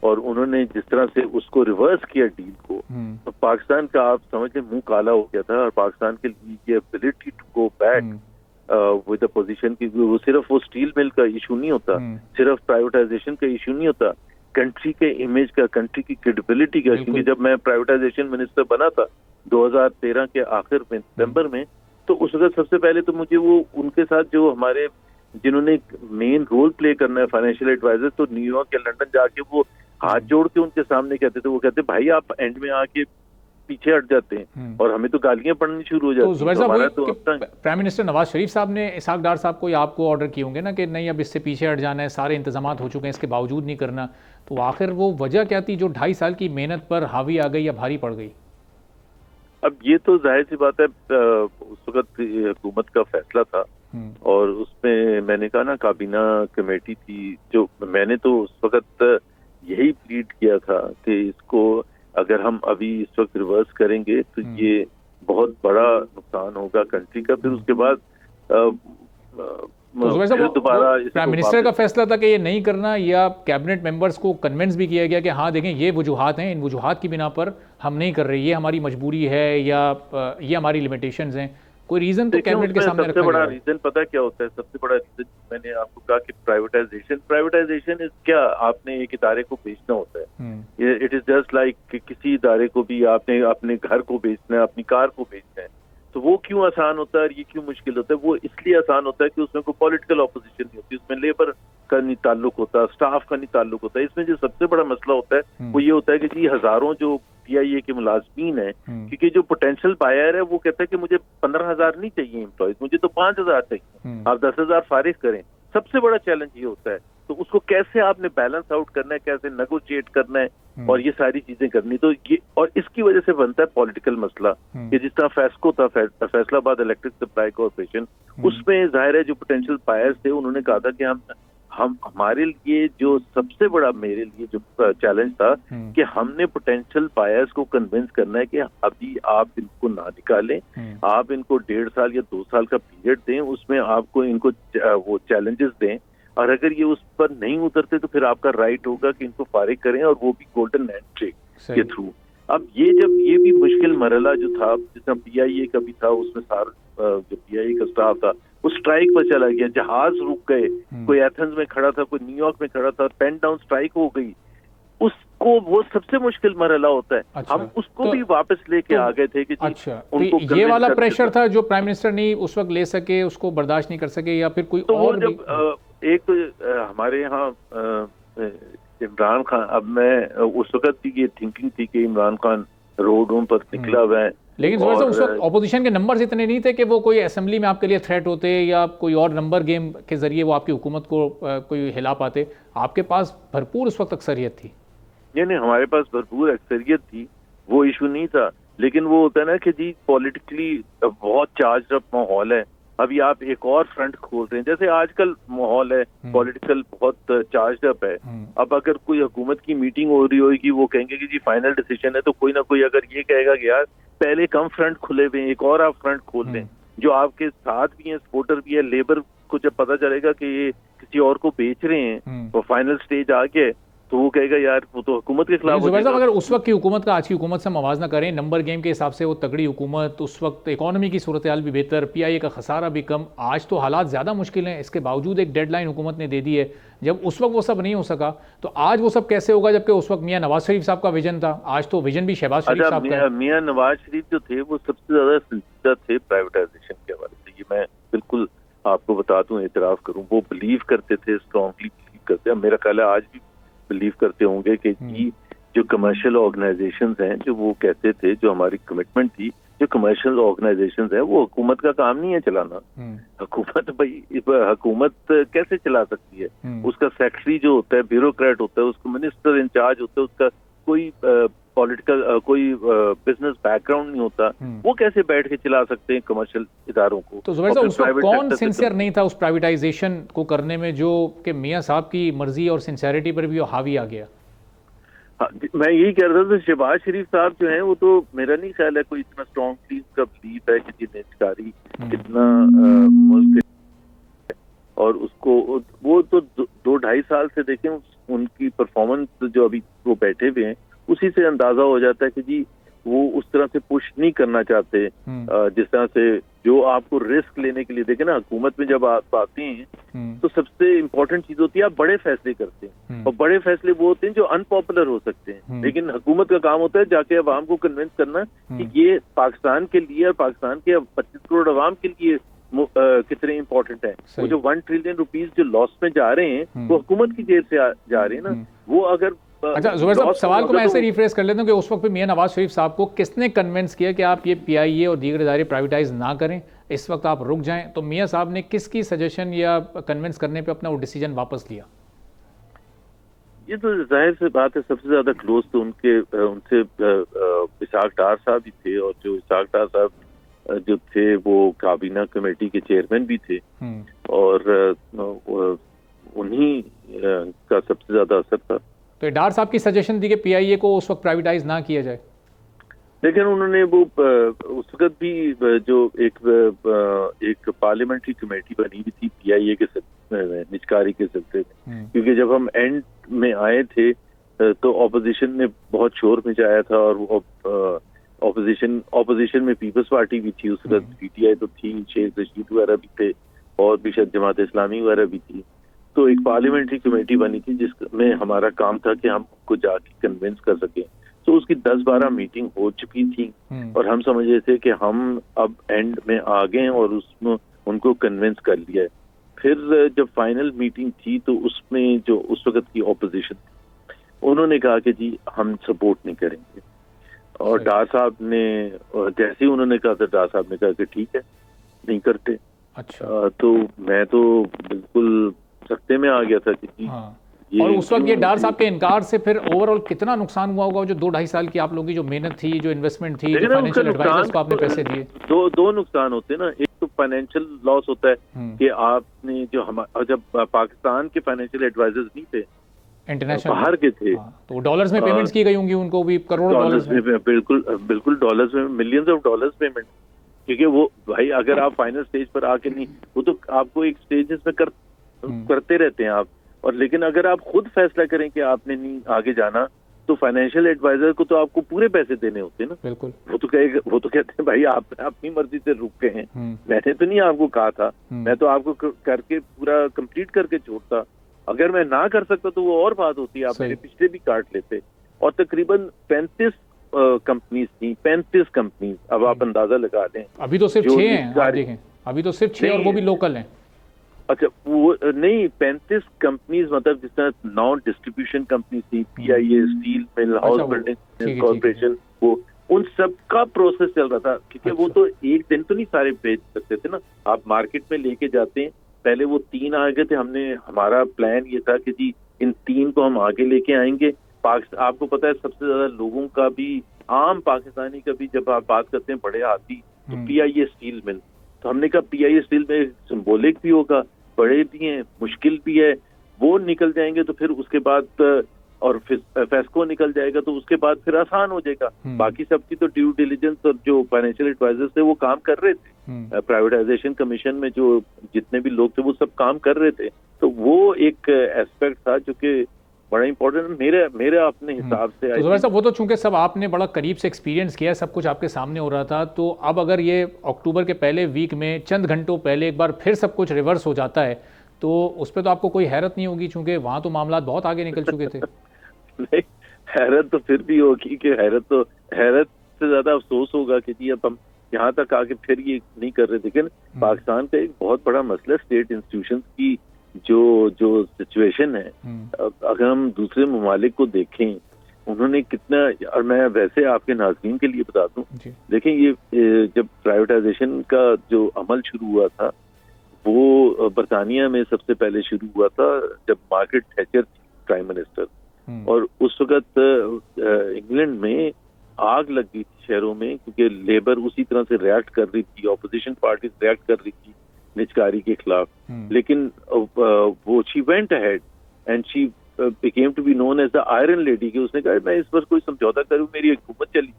[SPEAKER 6] और उन्होंने जिस तरह से उसको रिवर्स किया डील को, तो पाकिस्तान का आप समझ मुंह काला हो गया था, और पाकिस्तान के लिए ये ability to go back with the position की, वो सिर्फ वो स्टील मिल का इशू नहीं होता, सिर्फ प्राइवेटाइजेशन का इशू नहीं होता, कंट्री के इमेज का, कंट्री की क्रेडिबिलिटी का। क्योंकि जब मैं प्राइवेटाइजेशन मिनिस्टर बना था 2013 के आखिर में, सितंबर में, तो उस वक्त सबसे पहले तो मुझे वो उनके साथ जो हमारे जिन्होंने मेन रोल प्ले करना है फाइनेंशियल एडवाइजर, तो न्यूयॉर्क या लंदन जाके वो हाथ जोड़ के उनके सामने कहते थे, वो कहते भाई आप एंड में आके पीछे हट जाते हैं, और हमें तो गालियां पड़नी शुरू हो जाती हैं।
[SPEAKER 2] ज़ुबैर साहब, प्राइम मिनिस्टर नवाज शरीफ साहब ने इसहाक डार साहब को या आपको ऑर्डर किए होंगे ना कि नहीं अब इससे पीछे हट जाना है, सारे इंतजाम हो चुके हैं, इसके बावजूद नहीं करना, तो आखिर वो वजह क्या थी जो 2.5 साल की मेहनत पर हावी आ गई या भारी पड़ गई?
[SPEAKER 6] अब ये तो जाहिर सी बात है, उस वक्त हुकूमत का फैसला था, और उसमें मैंने कहा ना काबीना कमेटी थी, जो मैंने तो उस वक्त यही प्लीड किया था कि इसको अगर हम अभी इस वक्त रिवर्स करेंगे तो ये बहुत बड़ा नुकसान होगा कंट्री का। फिर उसके बाद
[SPEAKER 2] दोबारा प्राइम मिनिस्टर का फैसला था कि ये नहीं करना, या कैबिनेट मेंबर्स को कन्विंस भी किया गया कि हाँ देखें ये वजूहात हैं, इन वजूहात की बिना पर हम नहीं कर रहे, ये हमारी मजबूरी है या ये हमारी लिमिटेशंस हैं, कोई रीजन तो कैबिनेट के सामने
[SPEAKER 6] सबसे बड़ा रीजन पता क्या होता है? सबसे बड़ा रीजन मैंने आपको कहा कि प्राइवेटाइजेशन इज क्या, आपने एक इदारे को बेचना होता है, इट इज जस्ट लाइक किसी इदारे को भी आपने अपने घर को बेचना है, अपनी कार को बेचना है, तो वो क्यों आसान होता है और ये क्यों मुश्किल होता है? वो इसलिए आसान होता है कि उसमें कोई पॉलिटिकल ऑपोजिशन नहीं होती, उसमें लेबर का नहीं ताल्लुक होता, स्टाफ का नहीं ताल्लुक होता। इसमें जो सबसे बड़ा मसला होता है वो ये होता है कि जी हजारों जो PIA के मुलाजमीन है, क्योंकि जो पोटेंशियल बायर है वो कहता है कि मुझे 15,000 नहीं चाहिए एम्प्लॉयज, मुझे तो 5,000 चाहिए, आप 10,000 फारिग करें। सबसे बड़ा चैलेंज ये होता है तो उसको कैसे आपने बैलेंस आउट करना है, कैसे नेगोशिएट करना है और ये सारी चीजें करनी, तो ये और इसकी वजह से बनता है पॉलिटिकल मसला कि जिस तरह फैस्को था, फैसलाबाद इलेक्ट्रिक सप्लाई कॉर्पोरेशन, उसमें जाहिर है जो पोटेंशियल बायर्स थे उन्होंने कहा था कि हम हमारे लिए जो सबसे बड़ा, मेरे लिए जो चैलेंज था कि हमने पोटेंशियल बायर्स को कन्विंस करना है कि अभी आप इनको ना निकालें, आप इनको 1.5 साल या 2 साल का पीरियड दें, उसमें आपको इनको वो चैलेंजेस दें, और अगर ये उस पर नहीं उतरते तो फिर आपका राइट होगा कि इनको फारिग करें, और वो भी गोल्डन हैंडशेक के थ्रू। अब ये भी मुश्किल मरहला जो था, जितना PIA का भी था, उसमें जो PIA का स्टाफ था वो स्ट्राइक पर चला गया, जहाज रुक गए, कोई एथेंस में खड़ा था, कोई न्यूयॉर्क में खड़ा था, पेन डाउन स्ट्राइक हो गई, उसको वो सबसे मुश्किल मरहला होता है।
[SPEAKER 2] अच्छा,
[SPEAKER 6] हम उसको भी वापस लेके आ गए थे कि
[SPEAKER 2] अच्छा, उनको तो ये वाला प्रेशर था जो प्राइम मिनिस्टर नहीं उस वक्त ले सके, उसको बर्दाश्त नहीं कर सके, या फिर कोई
[SPEAKER 6] तो
[SPEAKER 2] और
[SPEAKER 6] जब एक तो हमारे यहाँ इमरान खान, अब मैं उस वक्त की ये थिंकिंग थी कि इमरान खान रोडों पर निकला हुआ है,
[SPEAKER 2] लेकिन उस वक्त ऑपोजिशन के नंबर्स इतने नहीं थे कि वो कोई असेंबली में आपके लिए थ्रेट होते या कोई और नंबर गेम के जरिए वो आपकी हुकूमत को कोई हिला पाते। आपके पास भरपूर उस वक्त अक्सरियत थी।
[SPEAKER 6] नहीं, हमारे पास भरपूर अक्सरियत थी, वो इशू नहीं था, लेकिन वो होता है ना कि जी पॉलिटिकली बहुत चार्ज अप माहौल है, अभी आप एक और फ्रंट खोल रहे हैं, जैसे आजकल माहौल है पॉलिटिकल बहुत चार्ज अप है। अब अगर कोई हुकूमत की मीटिंग हो रही होगी, वो कहेंगे कि जी फाइनल डिसीजन है, तो कोई ना कोई अगर ये कहेगा कि यार पहले कम फ्रंट खुले हुए हैं, एक और आप फ्रंट खोल लें, जो आपके साथ भी हैं, सपोर्टर भी है, लेबर को जब पता चलेगा कि ये किसी और को बेच रहे हैं, वो फाइनल स्टेज आ गया, तो वो कहेगा यार वो तो हुकूमत के खिलाफ।
[SPEAKER 2] जुबैर साहब, अगर उस वक्त की हुकूमत का आज की हुकूमत से मवाजना करें, नंबर गेम के हिसाब से वो तगड़ी हुकूमत, उस वक्त इकोनॉमी की सूरत हाल भी बेहतर, PIA का खसारा भी कम, आज तो हालात ज़्यादा मुश्किल हैं, इसके बावजूद एक डेडलाइन हुकूमत ने दे दी है। जब उस वक्त वो सब नहीं हो सका तो आज वो सब कैसे होगा, जबकि उस वक्त मियाँ नवाज शरीफ साहब का विजन था, आज तो विजन भी शहबाज शरीफ साहब का।
[SPEAKER 6] मियाँ नवाज शरीफ जो थे वो सबसे ज्यादा संजीदा थे प्राइवेटाइजेशन के हवाले से, ये मैं बिल्कुल आपको बता दूं, एतराफ करूं, वो बिलीव करते थे, स्ट्रांगली बिलीव करते हैं, मेरा ख्याल है आज भी बिलीव करते होंगे कि जी जो कमर्शियल ऑर्गेनाइजेशंस हैं, जो वो कहते थे, जो हमारी कमिटमेंट थी, जो कमर्शियल ऑर्गेनाइजेशंस हैं वो हुकूमत का काम नहीं है चलाना। हुकूमत भाई हुकूमत कैसे चला सकती है? उसका सेक्रेटरी जो होता है, ब्यूरोक्रेट होता है, उसको मिनिस्टर इंचार्ज होता है, उसका कोई पॉलिटिकल कोई बिजनेस बैकग्राउंड नहीं होता, वो कैसे बैठ के चला सकते हैं कमर्शियल इदारों को?
[SPEAKER 2] तो जुबैर साहब, उस वक्त कौन सिंसियर नहीं था उस प्राइवेटाइजेशन को करने में, जो कि मियाँ साहब की मर्जी और सिंसियरिटी पर भी हावी आ गया?
[SPEAKER 6] हाँ, मैं यही कह रहा था, शहबाज शरीफ साहब जो हैं वो तो मेरा नहीं ख्याल है कोई इतना स्ट्रॉन्गली उसका बिलीफ है कि जिन्हें कितना मुल्क, और उसको वो तो 2-2.5 साल से देखें उनकी परफॉर्मेंस जो अभी वो बैठे हुए हैं, उसी से अंदाजा हो जाता है कि जी वो उस तरह से पुश नहीं करना चाहते, जिस तरह से जो आपको रिस्क लेने के लिए, देखें ना हुकूमत में जब आप आते हैं तो सबसे इम्पोर्टेंट चीज होती है आप बड़े फैसले करते हैं, और बड़े फैसले वो होते हैं जो अनपॉपुलर हो सकते हैं, लेकिन हुकूमत का काम होता है जाके अवाम को कन्विंस करना कि ये पाकिस्तान के लिए और पाकिस्तान के 25 करोड़ अवाम के लिए कितने इम्पोर्टेंट है। वो जो 1 ट्रिलियन रुपीज जो लॉस में जा रहे हैं वो हुकूमत की जेब से जा रहे हैं ना, वो अगर
[SPEAKER 2] अच्छा जुबैर साहब, सवाल को मैं ऐसे रिफ्रेश कर लेता हूँ कि उस वक्त पे मियाँ नवाज शरीफ साहब को किसने कन्विंस किया कि आप ये PIA और दीगर इदारे प्राइवेटाइज ना करें, इस वक्त आप रुक जाएं? तो मियाँ साहब ने किसकी सजेशन या कन्विंस करने पे अपना वो डिसीजन वापस लिया?
[SPEAKER 6] ये तो जाहिर सी बात है, सबसे ज्यादा क्लोज तो उनसे इसाक डार साहब ही थे, और जो इसाक डार साहब जो थे वो काबीना कमेटी के चेयरमैन भी थे, और उन्हीं का सबसे ज्यादा असर था।
[SPEAKER 2] तो डार साहब की सजेशन थी कि PIA को उस वक्त प्राइवेटाइज ना किया जाए,
[SPEAKER 6] लेकिन उन्होंने वो उस वक्त भी जो एक पार्लियामेंट्री कमेटी बनी हुई थी PIA के निचकारी के सिलसिले में, क्योंकि जब हम एंड में आए थे तो ऑपोजिशन ने बहुत शोर मचाया था, और ऑपोजिशन में पीपल्स पार्टी भी थी, उस वक्त PTI तो थी, शेख रशीद वगैरह भी थे, और भी शायद जमात इस्लामी वगैरह भी थी। तो एक पार्लियामेंट्री कमेटी बनी थी जिसमें हमारा काम था कि हम उनको जाके कन्विंस कर सके। तो उसकी 10-12 मीटिंग हो चुकी थी, और हम समझ रहे थे कि हम अब एंड में आ गए और उसमें उनको कन्विंस कर लिया है। फिर जब फाइनल मीटिंग थी तो उसमें जो उस वक्त की ऑपोजिशन थी, उन्होंने कहा कि जी हम सपोर्ट नहीं करेंगे, और डार साहब ने जैसे ही उन्होंने कहा था, डार साहब ने कहा कि ठीक है नहीं करते।
[SPEAKER 2] अच्छा।
[SPEAKER 6] तो मैं तो बिल्कुल सख्ते में आ गया था कि जी
[SPEAKER 2] हाँ। और उस वक्त ये डार साहब के इनकार से फिर ओवरऑल कितना नुकसान हुआ होगा, जो 2-2.5 साल की आप लोगों की जो मेहनत थी, जो इन्वेस्टमेंट थी, जो फाइनेंशियल एडवाइजर्स को आपने पैसे दिए?
[SPEAKER 6] दो नुकसान होते हैं ना। एक तो फाइनेंशियल लॉस होता है कि आपने जो जब पाकिस्तान के फाइनेंशियल एडवाइजर्स नहीं थे,
[SPEAKER 2] इंटरनेशनल
[SPEAKER 6] बाहर के थे,
[SPEAKER 2] तो डॉलर्स में पेमेंट्स की गई होंगी उनको भी, करोड़ों डॉलर्स में।
[SPEAKER 6] बिल्कुल डॉलर्स में, मिलियंस ऑफ डॉलर्स पेमेंट। क्योंकि वो भाई अगर आप फाइनल स्टेज पर आके नहीं, वो तो आपको एक स्टेजेस में करते रहते हैं आप। और लेकिन अगर आप खुद फैसला करें कि आपने नहीं आगे जाना, तो फाइनेंशियल एडवाइजर को तो आपको पूरे पैसे देने होते हैं ना।
[SPEAKER 2] बिल्कुल।
[SPEAKER 6] वो तो कहते हैं भाई आप अपनी मर्जी से रुक गए हैं, मैंने तो नहीं आपको कहा था, मैं तो आपको करके पूरा कंप्लीट करके छोड़ता। अगर मैं ना कर सकता तो वो और बात होती, आप मेरे पिछले भी काट लेते। और तकरीबन 35 कंपनीज थी, 35 कंपनीज। अब आप अंदाजा लगा लें। अभी तो सिर्फ 6 हैं, आप देखें अभी तो सिर्फ 6 और वो भी लोकल हैं। अच्छा, वो नहीं, 35 कंपनीज, मतलब जिस तरह 9 डिस्ट्रीब्यूशन कंपनी थी, PIA, steel mill, house building corporation, वो उन सब का प्रोसेस चल रहा था। क्योंकि वो तो एक दिन तो नहीं सारे बेच सकते थे ना, आप मार्केट में लेके जाते हैं। पहले वो 3 आ गए थे, हमारा प्लान ये था कि जी इन 3 को हम आगे लेके आएंगे। आपको पता है सबसे ज्यादा लोगों का भी, आम पाकिस्तानी का भी, जब आप बात करते हैं बड़े हाथी, तो PIA स्टील मिल। तो हमने कहा PIA स्टील में सिंबॉलिक भी होगा, बड़े भी हैं, मुश्किल भी है, वो निकल जाएंगे तो फिर उसके बाद, और फेस्को निकल जाएगा तो उसके बाद फिर आसान हो जाएगा। बाकी सबकी तो ड्यू डिलिजेंस और जो फाइनेंशियल एडवाइजर्स थे वो काम कर रहे थे। प्राइवेटाइजेशन कमीशन में जो जितने भी लोग थे वो सब काम कर रहे थे। तो वो एक एस्पेक्ट था जो कि बड़ा इंपॉर्टेंट मेरे अपने हिसाब से। तो जुबैर साहब, वो तो चूंकि सब आपने बड़ा करीब से एक्सपीरियंस किया, सब कुछ आपके सामने हो रहा था, तो अब अगर ये अक्टूबर के पहले वीक में चंद घंटों पहले एक बार फिर सब कुछ रिवर्स हो जाता है, तो उस पर तो आपको कोई हैरत नहीं होगी, चूंकि वहां तो मामला बहुत आगे निकल चुके थे। नहीं, हैरत तो फिर भी होगी कि हैरत से ज्यादा अफसोस होगा कि जी अब हम यहाँ तक आके फिर ये नहीं कर रहे। लेकिन पाकिस्तान का एक बहुत बड़ा मसला स्टेट इंस्टीट्यूशंस की जो सिचुएशन है, अगर हम दूसरे ममालिक को देखें, उन्होंने कितना, और मैं वैसे आपके नाज़रीन के लिए बता दूं, देखें ये जब प्राइवेटाइजेशन का जो अमल शुरू हुआ था वो बरतानिया में सबसे पहले शुरू हुआ था जब मार्garet थैचर थी प्राइम मिनिस्टर। और उस वक्त इंग्लैंड में आग लग गई थी शहरों में, क्योंकि लेबर उसी तरह से रिएक्ट कर रही थी, ऑपोजिशन पार्टीज रिएक्ट कर रही थी निजकारी के खिलाफ। लेकिन वो she went ahead and she became to be known as the iron lady, कि उसने कहा मैं इस पर कोई समझौता करूं, मेरी हुकूमत चली।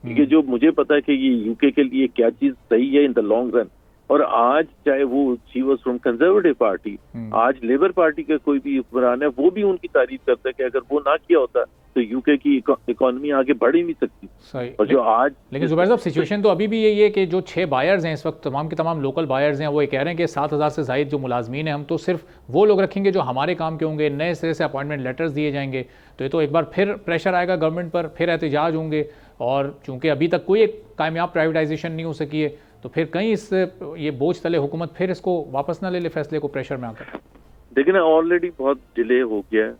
[SPEAKER 6] क्योंकि जो मुझे पता है कि ये यूके के लिए क्या चीज सही है इन द लॉन्ग रन। और आज चाहे वो she was from conservative party, आज लेबर पार्टी का कोई भी हुक्मरान है वो भी उनकी तारीफ करता है कि अगर वो ना किया होता तो यूके की इकोनॉमी आगे बढ़ ही नहीं सकती। सही। और जो आज, लेकिन जुबैर साहब सिचुएशन तो अभी भी यही है कि जो 6 बायर्स हैं इस वक्त, तमाम के तमाम लोकल बायर्स हैं, वो ये कह रहे हैं कि 7,000 से ज़ायद जो मुलाजमीन हैं, हम तो सिर्फ वो लोग रखेंगे जो हमारे काम के होंगे, नए सिरे से अपॉइंटमेंट लेटर्स दिए जाएंगे। तो ये तो एक बार फिर प्रेशर आएगा गवर्नमेंट पर, फिर एहतजाज होंगे। और चूँकि अभी तक कोई एक कामयाब प्राइवेटाइजेशन नहीं हो सकी है, तो फिर कहीं इस ये बोझ तले हुकूमत फिर इसको वापस ना ले ले फैसले को, प्रेशर में आकर। देखिए ना, ऑलरेडी बहुत डिले हो गया,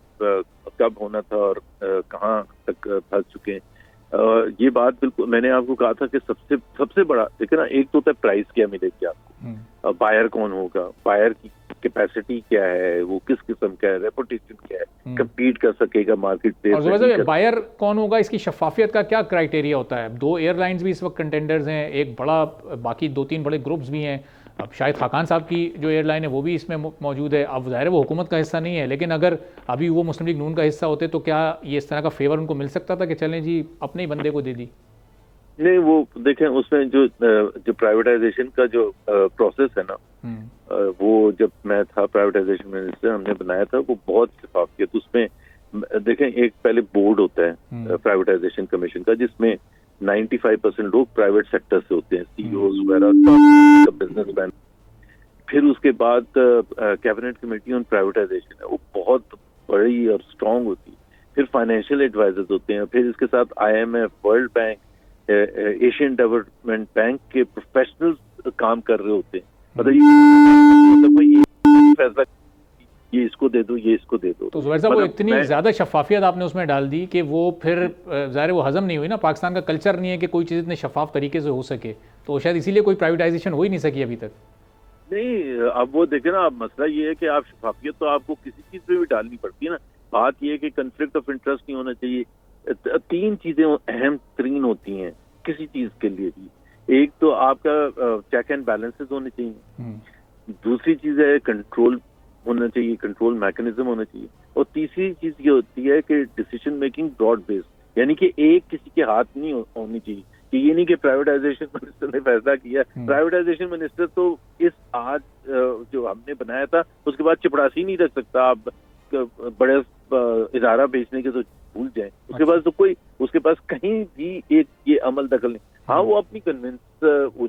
[SPEAKER 6] कब होना था और कहाँ तक फंस चुके हैं। ये बात बिल्कुल मैंने आपको कहा था कि सबसे बड़ा, देखिए ना, एक तो होता है प्राइस क्या मिलेगी आपको, बायर कौन होगा, बायर की कैपेसिटी क्या है, वो किस किस्म का है, रेपुटेशन क्या है, कम्पीट कर सकेगा मार्केट पे। और बायर कौन होगा, इसकी शफाफियत का क्या क्राइटेरिया होता है? 2 एयरलाइंस भी इस वक्त कंटेंडर्स हैं, एक बड़ा, बाकी 2-3 बड़े ग्रुप्स भी हैं। अब शायद खाकान साहब की जो एयरलाइन है वो भी इसमें मौजूद है। अब ज़ाहिर है वो हुकूमत का हिस्सा नहीं है, लेकिन अगर अभी वो मुस्लिम लीग नून का हिस्सा होते तो क्या ये इस तरह का फेवर उनको मिल सकता था कि चलें जी अपने ही बंदे को दे दी? नहीं, वो देखें उसमें जो प्राइवेटाइजेशन का जो प्रोसेस है ना, वो जब मैं था प्राइवेटाइजेशन मिनिस्टर, हमने बनाया था वो बहुत शफाफियत। उसमें देखें एक पहले बोर्ड होता है प्राइवेटाइजेशन कमीशन का, जिसमें 95% लोग प्राइवेट सेक्टर से होते हैं, CEOs वगैरह, बिजनेसमैन। फिर उसके बाद कैबिनेट कमेटी ऑन प्राइवेटाइजेशन है, वो बहुत बड़ी और स्ट्रांग होती है। फिर फाइनेंशियल एडवाइजर्स होते हैं, फिर इसके साथ IMF, world bank, Asian development bank के प्रोफेशनल्स काम कर रहे होते हैं। मतलब कोई फैसला ये इसको दे दो, ये इसको दे दो। तो जुबैर साहब, वो इतनी ज्यादा शफाफियत आपने उसमें डाल दी कि वो फिर ज़ाहिर वो हजम नहीं हुई ना। पाकिस्तान का कल्चर नहीं है कि कोई चीज़ इतने शफाफ तरीके से हो सके, तो शायद इसीलिए कोई प्राइवेटाइजेशन हो ही नहीं सकी अभी तक। नहीं, अब वो देखे ना, अब मसला ये है कि आप शफाफियत तो आपको किसी चीज पे भी डालनी पड़ती है ना। बात ये है कि कंफ्लिक्ट ऑफ इंटरेस्ट नहीं होना चाहिए। 3 चीजें अहम तरीन होती हैं किसी चीज के लिए भी। एक तो आपका चेक एंड बैलेंसेस होने चाहिए, दूसरी चीज है कंट्रोल होना चाहिए, कंट्रोल मैकेनिज्म होना चाहिए, और तीसरी चीज ये होती है कि डिसीजन मेकिंग ब्रॉड बेस्ड, यानी कि एक किसी के हाथ नहीं होनी चाहिए। कि ये नहीं कि प्राइवेटाइजेशन मिनिस्टर ने फैसला किया, प्राइवेटाइजेशन मिनिस्टर तो इस आज जो हमने बनाया था उसके बाद चपड़ासी नहीं रख सकता। आप बड़े इदारा बेचने के तो भूल जाए, उसके पास तो कोई, उसके पास कहीं भी एक ये अमल दखल नहीं। हाँ, वो अपनी कन्विंस,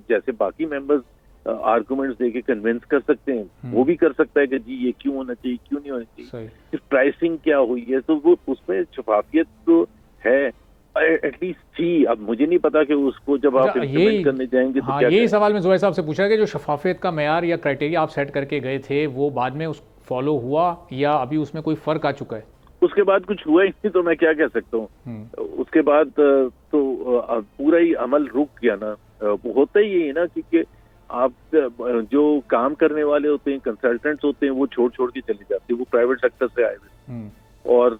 [SPEAKER 6] जैसे बाकी मेंबर्स आर्गुमेंट्स देके कन्विंस कर सकते हैं, वो भी कर सकता है कि जी ये क्यों होना चाहिए, क्यों नहीं होना चाहिए, प्राइसिंग क्या हुई है, तो वो उसमें शफाफियत तो है एटलीस्ट थी। अब मुझे नहीं पता कि उसको जब आप इम्प्लीमेंट करने जाएंगे तो
[SPEAKER 2] हाँ,
[SPEAKER 6] क्या
[SPEAKER 2] यही सवाल मैं ज़ुबैर साहब से पूछा कि जो शफाफियत का मेयार या क्राइटेरिया आप सेट करके गए थे वो बाद में उस फॉलो हुआ या अभी उसमें कोई फर्क आ चुका है?
[SPEAKER 6] उसके बाद कुछ हुआ ही नहीं, तो मैं क्या कह सकता हूँ। उसके बाद तो पूरा ही अमल रुक गया ना। होता ही है ना, क्योंकि आप जो काम करने वाले होते हैं, कंसल्टेंट्स होते हैं, वो छोड़ के चले जाते हैं, वो प्राइवेट सेक्टर से आए हुए, और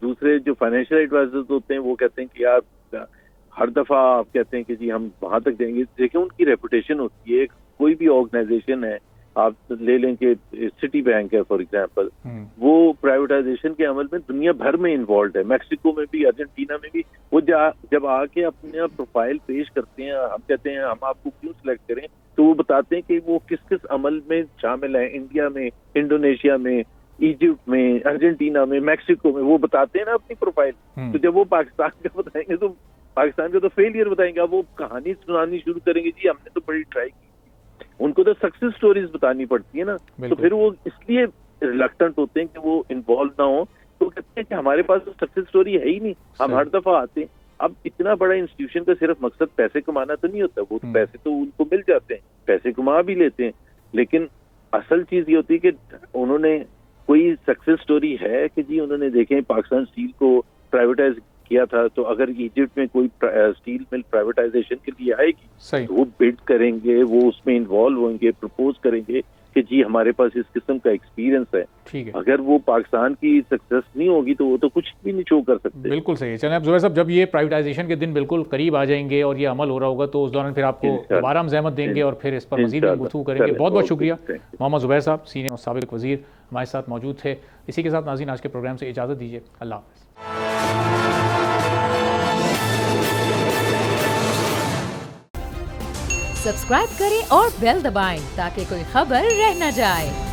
[SPEAKER 6] दूसरे जो फाइनेंशियल एडवाइजर्स होते हैं वो कहते हैं कि यार हर दफा आप कहते हैं कि जी हम वहां तक जाएंगे। देखिए, उनकी रेपुटेशन होती है। कोई भी ऑर्गेनाइजेशन है, आप ले लें कि सिटी बैंक है फॉर एग्जांपल, वो प्राइवेटाइजेशन के अमल में दुनिया भर में इन्वॉल्व है, मैक्सिको में भी, अर्जेंटीना में भी। वो जब आके अपने प्रोफाइल पेश करते हैं, हम कहते हैं हम आपको क्यों सिलेक्ट करें, तो वो बताते हैं कि वो किस किस अमल में शामिल है, इंडिया में, इंडोनेशिया में, इजिप्ट में, अर्जेंटीना में, मैक्सिको में, वो बताते हैं ना अपनी प्रोफाइल। तो जब वो पाकिस्तान का बताएंगे तो पाकिस्तान का तो फेलियर बताएंगे। अब वो कहानी सुनानी शुरू करेंगे, जी हमने तो बड़ी ट्राई की। उनको तो सक्सेस स्टोरीज बतानी पड़ती है ना, तो फिर वो इसलिए रिलक्टेंट होते हैं कि वो इन्वॉल्व ना हो। तो कहते हैं कि हमारे पास तो सक्सेस स्टोरी है ही नहीं, हम हर दफा आते हैं। अब इतना बड़ा इंस्टीट्यूशन का सिर्फ मकसद पैसे कमाना तो नहीं होता, वो तो पैसे तो उनको मिल जाते हैं, पैसे कमा भी लेते हैं, लेकिन असल चीज ये होती है कि उन्होंने कोई सक्सेस स्टोरी है कि जी उन्होंने देखें पाकिस्तान स्टील को प्राइवेटाइज किया था, तो अगर इजिप्ट में कोई स्टील मिल प्राइवेटाइजेशन के लिए आएगी तो वो बिड करेंगे, वो उसमें इन्वॉल्व होंगे, प्रपोज करेंगे कि जी हमारे पास इस किस्म का एक्सपीरियंस है।
[SPEAKER 2] ठीक है।
[SPEAKER 6] अगर वो पाकिस्तान की सक्सेस नहीं होगी तो वो तो कुछ भी नहीं शो कर सकते।
[SPEAKER 2] बिल्कुल सही है। चलिए, अब ज़ुबैर साहब, जब ये प्राइवेटाइजेशन के दिन बिल्कुल करीब आ जाएंगे और ये अमल हो रहा होगा तो उस दौरान फिर आपको दोबारा हम ज़हमत देंगे और फिर इस पर मज़ीद गुफ्तगू करेंगे। बहुत बहुत शुक्रिया। मोहम्मद ज़ुबैर साहब, सीनियर और साबिक वज़ीर, हमारे साथ मौजूद थे। इसी के साथ नाज़रीन, आज के प्रोग्राम से इजाज़त दीजिए। अल्लाह हाफ़िज़।
[SPEAKER 1] सब्सक्राइब करें और बेल दबाएं ताकि कोई खबर रह न जाए।